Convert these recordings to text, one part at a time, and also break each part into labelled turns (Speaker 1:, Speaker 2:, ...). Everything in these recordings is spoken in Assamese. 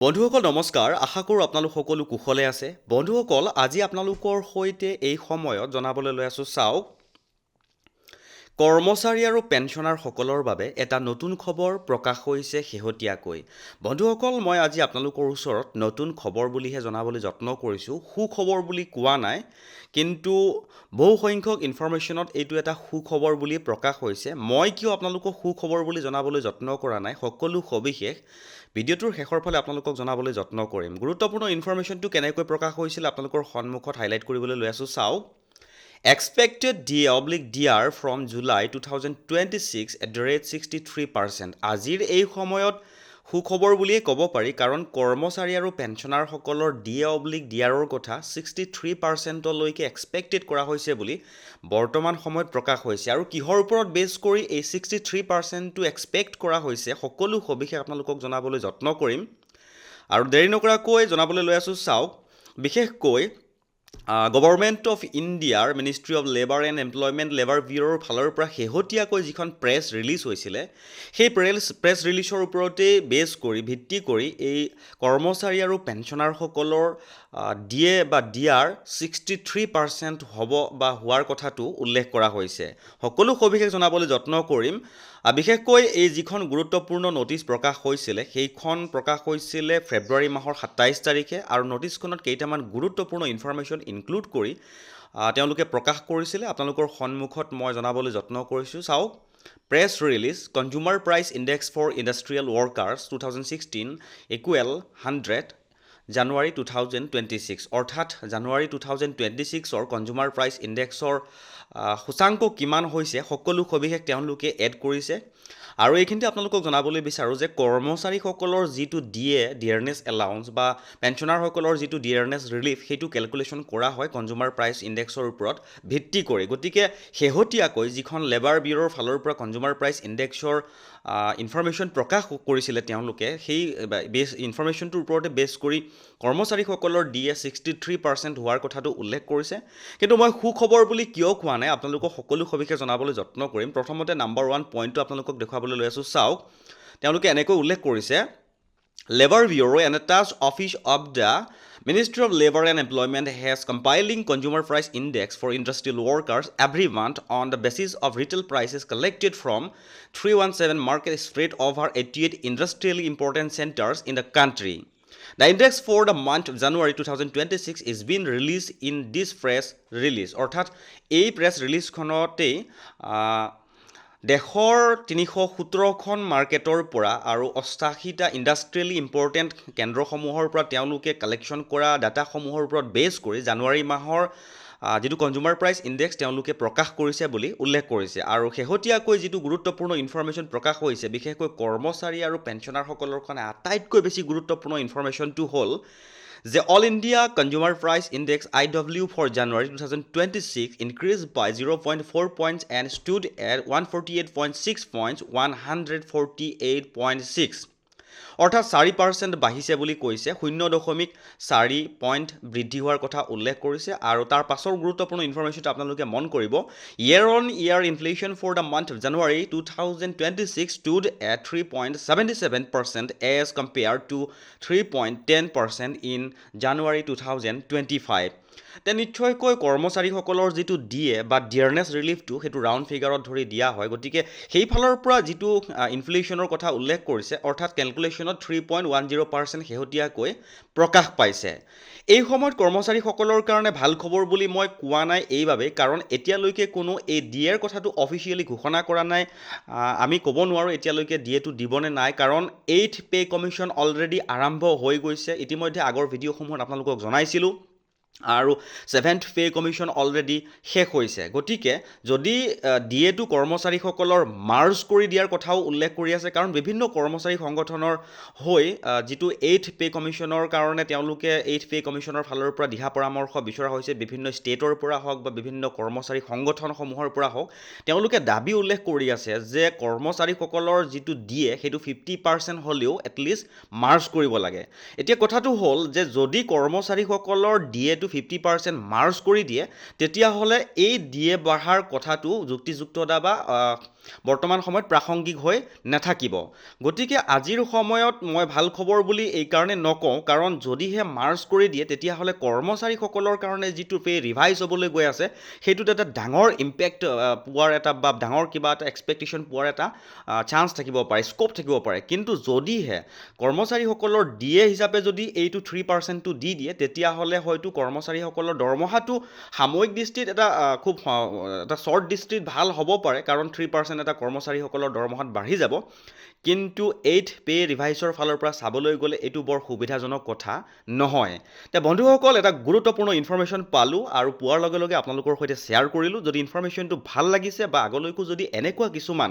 Speaker 1: বন্ধুসকল নমস্কাৰ আশা কৰোঁ আপোনালোক সকলো কুশলে আছে বন্ধুসকল আজি আপোনালোকৰ সৈতে এই সময়ত জনাবলৈ লৈ আছোঁ চাওক কৰ্মচাৰী আৰু পেঞ্চনাৰসকলৰ বাবে এটা নতুন খবৰ প্ৰকাশ হৈছে শেহতীয়াকৈ বন্ধুসকল মই আজি আপোনালোকৰ ওচৰত নতুন খবৰ বুলিহে জনাবলৈ যত্ন কৰিছোঁ সুখবৰ বুলি কোৱা নাই কিন্তু বহু সংখ্যক ইনফৰমেশ্যনত এইটো এটা সুখবৰ বুলি প্ৰকাশ হৈছে মই কিয় আপোনালোকক সুখবৰ বুলি জনাবলৈ যত্ন কৰা নাই সকলো সবিশেষ ভিডিঅ'টোৰ শেষৰ ফালে আপোনালোকক জনাবলৈ যত্ন কৰিম গুৰুত্বপূৰ্ণ ইনফৰমেশ্যনটো কেনেকৈ প্ৰকাশ হৈছিল আপোনালোকৰ সন্মুখত হাইলাইট কৰিবলৈ লৈ আছোঁ চাওক Expected DR from July 2026 at the rate 63%. আজিৰ এই সময়ত সুখবৰ বুলিয়ে ক'ব পাৰি কাৰণ কৰ্মচাৰী আৰু পেঞ্চনাৰসকলৰ DAR কথা 63%লৈকে এক্সপেক্টেড কৰা হৈছে বুলি বৰ্তমান সময়ত প্ৰকাশ হৈছে আৰু কিহৰ ওপৰত বেছ কৰি এই 63%টো এক্সপেক্ট কৰা হৈছে সকলো সবিশেষ আপোনালোকক জনাবলৈ যত্ন কৰিম আৰু দেৰি নকৰাকৈ জনাবলৈ লৈ আছোঁ চাওক বিশেষকৈ গভৰ্ণমেণ্ট অফ ইণ্ডিয়াৰ ministry of labour and employment labour ব্যুৰৰ ফালৰ পৰা শেহতীয়াকৈ যিখন প্ৰেছ ৰিলিজ হৈছিলে সেই প্ৰেছ ৰিলিজৰ ওপৰতেই বেছ কৰি ভিত্তি কৰি এই কৰ্মচাৰী আৰু পেঞ্চনাৰসকলৰ DR 63% হ'ব বা হোৱাৰ কথাটো উল্লেখ কৰা হৈছে সকলো সবিশেষ জনাবলৈ যত্ন কৰিম বিশেষকৈ এই যিখন গুৰুত্বপূৰ্ণ নটিচ প্ৰকাশ হৈছিলে সেইখন প্ৰকাশ হৈছিলে ফেব্ৰুৱাৰী মাহৰ 27 তাৰিখে আৰু নটিচখনত কেইটামান গুৰুত্বপূৰ্ণ ইনফৰমেশ্যন ইনক্লুড কৰি তেওঁলোকে প্ৰকাশ কৰিছিলে আপোনালোকৰ সন্মুখত মই জনাবলৈ যত্ন কৰিছোঁ চাওক press release consumer price index for industrial workers 2016 equal 100 January 2026 অৰ্থাৎ জানুৱাৰী 2026ৰ কনজিউমাৰ প্ৰাইচ ইণ্ডেক্সৰ সূচাংক কিমান হৈছে সকলো সবিশেষ তেওঁলোকে এড কৰিছে আৰু এইখিনিতে আপোনালোকক জনাবলৈ বিচাৰোঁ যে কৰ্মচাৰীসকলৰ যিটো ডিয়াৰনেছ এলাউন্স বা পেঞ্চনাৰসকলৰ যিটো ডিয়াৰনেছ ৰিলিফ সেইটো কেলকুলেশ্যন কৰা হয় কনজিউমাৰ প্ৰাইচ ইণ্ডেক্সৰ ওপৰত ভিত্তি কৰি গতিকে শেহতীয়াকৈ যিখন লেবাৰ ব্যুৰৰ ফালৰ পৰা কনজিউমাৰ প্ৰাইচ ইণ্ডেক্সৰ ইনফৰমেশ্যন প্ৰকাশ কৰিছিলে তেওঁলোকে সেই ইনফৰমেশ্যনটোৰ ওপৰতে বেছ কৰি কৰ্মচাৰীসকলৰ DA 63% হোৱাৰ কথাটো উল্লেখ কৰিছে কিন্তু মই সুখবৰ বুলি কিয় কোৱা নাই আপোনালোকক সকলো সবিশেষ জনাবলৈ যত্ন কৰিম প্ৰথমতে নাম্বাৰ 1 পইণ্টটো আপোনালোকক দেখুৱাবলৈ লৈ আছোঁ চাওক তেওঁলোকে এনেকৈ উল্লেখ কৰিছে Labor Bureau and a task office of the Ministry of Labor and Employment has compiling consumer price index for industrial workers every month on the basis of retail prices collected from 317 market spread over 88 industrially important centers in the country. The index for the month of January 2026 is being released in this press release. অৰ্থাৎ এই প্ৰেছ ৰিলিজখনতেই দেশৰ 317খন মাৰ্কেটৰ পৰা আৰু 88টা ইণ্ডাষ্ট্ৰিয়েলি ইম্পৰ্টেণ্ট কেন্দ্ৰসমূহৰ পৰা তেওঁলোকে কালেকশ্যন কৰা ডাটাসমূহৰ ওপৰত বেছ কৰি জানুৱাৰী মাহৰ যিটো কনজিউমাৰ প্ৰাইচ ইণ্ডেক্স তেওঁলোকে প্ৰকাশ কৰিছে বুলি উল্লেখ কৰিছে আৰু শেহতীয়াকৈ যিটো গুৰুত্বপূৰ্ণ ইনফৰমেশ্যন প্ৰকাশ হৈছে বিশেষকৈ কৰ্মচাৰী আৰু পেঞ্চনাৰসকলৰ কাৰণে আটাইতকৈ বেছি গুৰুত্বপূৰ্ণ ইনফৰমেশ্যনটো হ'ল যে all India consumer price index IW for January 2026 increased by 0.4 points and stood at 148.6 points 148.6 অৰ্থাৎ 4% বাঢ়িছে বুলি কৈছে 0.4 পইণ্ট বৃদ্ধি হোৱাৰ কথা উল্লেখ কৰিছে আৰু তাৰ পাছৰ গুৰুত্বপূৰ্ণ ইনফৰমেশ্যনটো আপোনালোকে মন কৰিব year on year inflation for the month of January 2026 stood at 3.77% as compared to 3.10% in January 2025 নিশ্চয়কৈ কৰ্মচাৰীসকলৰ যিটো DA বা ডিয়াৰনেছ ৰিলিফটো সেইটো ৰাউণ্ড ফিগাৰত ধৰি দিয়া হয় গতিকে সেইফালৰ পৰা যিটো ইনফ্লেশ্যনৰ কথা উল্লেখ কৰিছে অৰ্থাৎ কেলকুলেশ্যনত 3.10% শেহতীয়াকৈ প্ৰকাশ পাইছে এই সময়ত কৰ্মচাৰীসকলৰ কাৰণে ভাল খবৰ বুলি মই কোৱা নাই এইবাবেই কাৰণ এতিয়ালৈকে কোনো এই DAৰ কথাটো অফিচিয়েলি ঘোষণা কৰা নাই আমি ক'ব নোৱাৰোঁ এতিয়ালৈকে DAটো দিবনে নাই কাৰণ 8th পে কমিশ্যন অলৰেডি আৰম্ভ হৈ গৈছে ইতিমধ্যে আগৰ ভিডিঅ'সমূহত আপোনালোকক জনাইছিলোঁ আৰু 7th পে কমিশ্যন অলৰেডি শেষ হৈছে গতিকে যদি DAটো কৰ্মচাৰীসকলৰ মাৰ্জ কৰি দিয়াৰ কথাও উল্লেখ কৰি আছে কাৰণ বিভিন্ন কৰ্মচাৰী সংগঠনৰ হৈ যিটো 8th পে কমিশ্যনৰ কাৰণে তেওঁলোকে 8th পে কমিশ্যনৰ ফালৰ পৰা দিহা পৰামৰ্শ বিচৰা হৈছে বিভিন্ন ষ্টেটৰ পৰা হওক বা বিভিন্ন কৰ্মচাৰী সংগঠনসমূহৰ পৰা হওক তেওঁলোকে দাবী উল্লেখ কৰি আছে যে কৰ্মচাৰীসকলৰ যিটো DA সেইটো 50% হ'লেও এটলিষ্ট মাৰ্জ কৰিব লাগে এতিয়া কথাটো হ'ল যে যদি কৰ্মচাৰীসকলৰ DAটো 50% মাৰ্জ কৰি দিয়ে তেতিয়াহ'লে এই DA বঢ়াৰ কথাটো যুক্তিযুক্ততা বা বৰ্তমান সময়ত প্ৰাসংগিক হৈ নাথাকিব। গতিকে আজিৰ সময়ত মই ভাল খবৰ বুলি এইকাৰণে নকওঁ, কাৰণ যদিহে মাৰ্জ কৰি দিয়ে তেতিয়াহ'লে কৰ্মচাৰীসকলৰ কাৰণে যিটো পে ৰিভাইজ হ'বলৈ গৈ আছে সেইটোত এটা ডাঙৰ ইম্পেক্ট পোৱাৰ এটা বা ডাঙৰ কিবা এটা এক্সপেক্টেশ্যন পোৱাৰ এটা চান্স থাকিব পাৰে, স্ক'প থাকিব পাৰে। কিন্তু যদিহে কৰ্মচাৰীসকলৰ ডিএ হিচাপে যদি এইটো 3%টো দি দিয়ে তেতিয়াহ'লে হয়তো কৰ্মচাৰীসকলৰ দৰমহাটো সাময়িক দৃষ্টিত এটা খুব এটা শ্বৰ্ট দৃষ্টিত ভাল হ'ব পাৰে, কাৰণ 3% এটা কৰ্মচাৰীসকলৰ দৰমহাত বাঢ়ি যাব। কিন্তু 8th পে ৰিভাইজৰ ফালৰ পৰা চাবলৈ গ'লে এইটো বৰ সুবিধাজনক কথা নহয়। এতিয়া বন্ধুসকল, এটা গুৰুত্বপূৰ্ণ ইনফৰমেশ্যন পালোঁ আৰু পোৱাৰ লগে লগে আপোনালোকৰ সৈতে শ্বেয়াৰ কৰিলোঁ। যদি ইনফৰমেশ্যনটো ভাল লাগিছে বা আগলৈকো যদি এনেকুৱা কিছুমান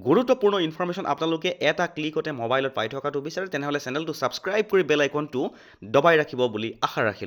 Speaker 1: গুৰুত্বপূৰ্ণ ইনফৰমেশ্যন আপোনালোকে এটা ক্লিকতে মোবাইলত পাই থকাটো বিচাৰে, তেনেহ'লে চেনেলটো ছাবস্ক্ৰাইব কৰি বেল আইকনটো দবাই ৰাখিব বুলি আশা ৰাখিলোঁ।